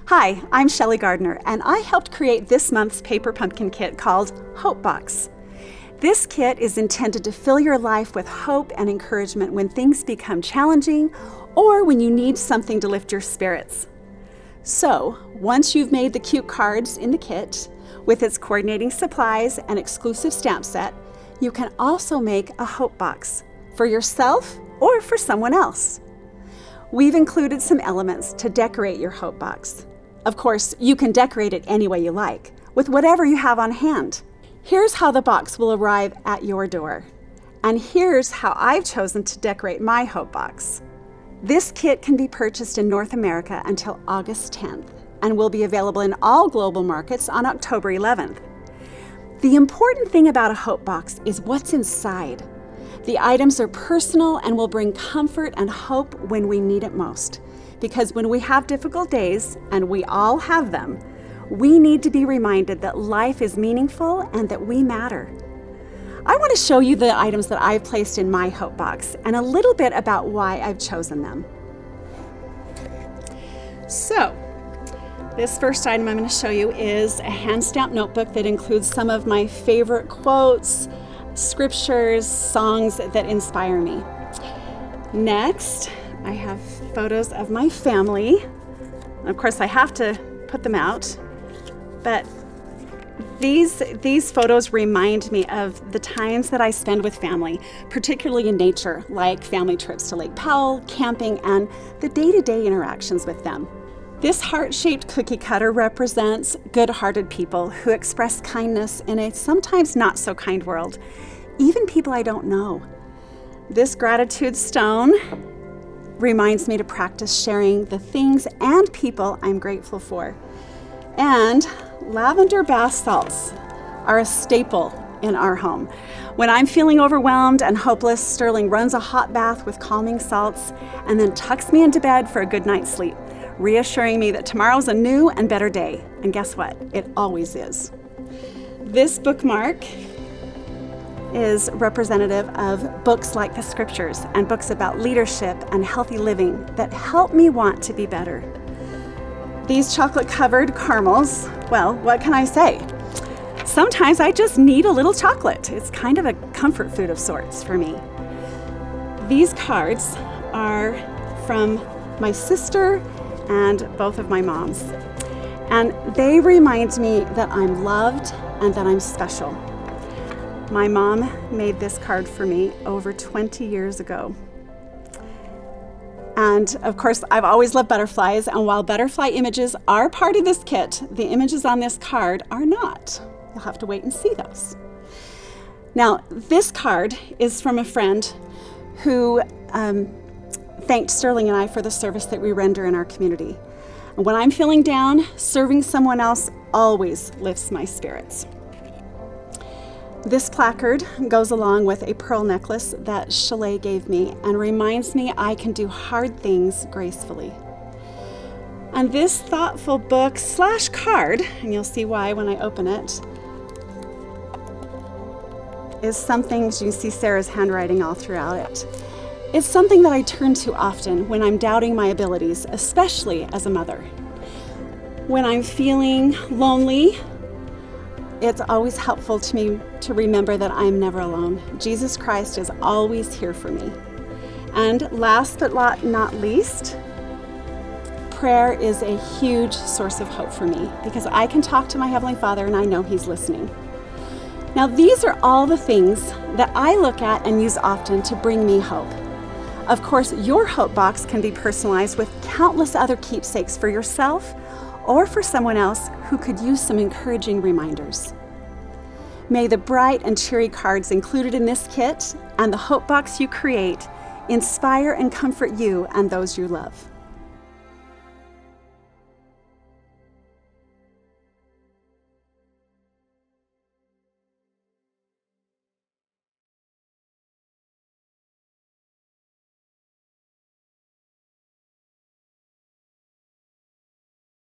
Hi, I'm Shelli Gardner, and I helped create this month's paper pumpkin kit called Hope Box. This kit is intended to fill your life with hope and encouragement when things become challenging or when you need something to lift your spirits. So, once you've made the cute cards in the kit, with its coordinating supplies and exclusive stamp set, you can also make a Hope Box for yourself or for someone else. We've included some elements to decorate your Hope Box. Of course, you can decorate it any way you like, with whatever you have on hand. Here's how the box will arrive at your door. And here's how I've chosen to decorate my Hope Box. This kit can be purchased in North America until August 10th and will be available in all global markets on October 11th. The important thing about a Hope Box is what's inside. The items are personal and will bring comfort and hope when we need it most. Because when we have difficult days, and we all have them, we need to be reminded that life is meaningful and that we matter. I want to show you the items that I've placed in my Hope Box and a little bit about why I've chosen them. So, this first item I'm going to show you is a hand-stamped notebook that includes some of my favorite quotes, scriptures, songs that inspire me. Next, I have photos of my family. Of course, I have to put them out, but these photos remind me of the times that I spend with family, particularly in nature, like family trips to Lake Powell, camping, and the day-to-day interactions with them. This heart-shaped cookie cutter represents good-hearted people who express kindness in a sometimes not-so-kind world, even people I don't know. This gratitude stone reminds me to practice sharing the things and people I'm grateful for. And lavender bath salts are a staple in our home. When I'm feeling overwhelmed and hopeless, Sterling runs a hot bath with calming salts and then tucks me into bed for a good night's sleep, reassuring me that tomorrow's a new and better day. And guess what? It always is. This bookmark is representative of books like the scriptures and books about leadership and healthy living that help me want to be better. These chocolate-covered caramels, well, what can I say? Sometimes I just need a little chocolate. It's kind of a comfort food of sorts for me. These cards are from my sister and both of my moms. And they remind me that I'm loved and that I'm special. My mom made this card for me over 20 years ago. And of course, I've always loved butterflies, and while butterfly images are part of this kit, the images on this card are not. You'll have to wait and see those. Now, this card is from a friend who thanked Sterling and I for the service that we render in our community. And when I'm feeling down, serving someone else always lifts my spirits. This placard goes along with a pearl necklace that Shelli gave me and reminds me I can do hard things gracefully. And this thoughtful book / card, and you'll see why when I open it, is something, as you see Sarah's handwriting all throughout it. It's something that I turn to often when I'm doubting my abilities, especially as a mother. When I'm feeling lonely, it's always helpful to me to remember that I'm never alone. Jesus Christ is always here for me. And last but not least, prayer is a huge source of hope for me because I can talk to my Heavenly Father and I know He's listening. Now, these are all the things that I look at and use often to bring me hope. Of course, your Hope Box can be personalized with countless other keepsakes for yourself or for someone else who could use some encouraging reminders. May the bright and cheery cards included in this kit and the Hope Box you create inspire and comfort you and those you love.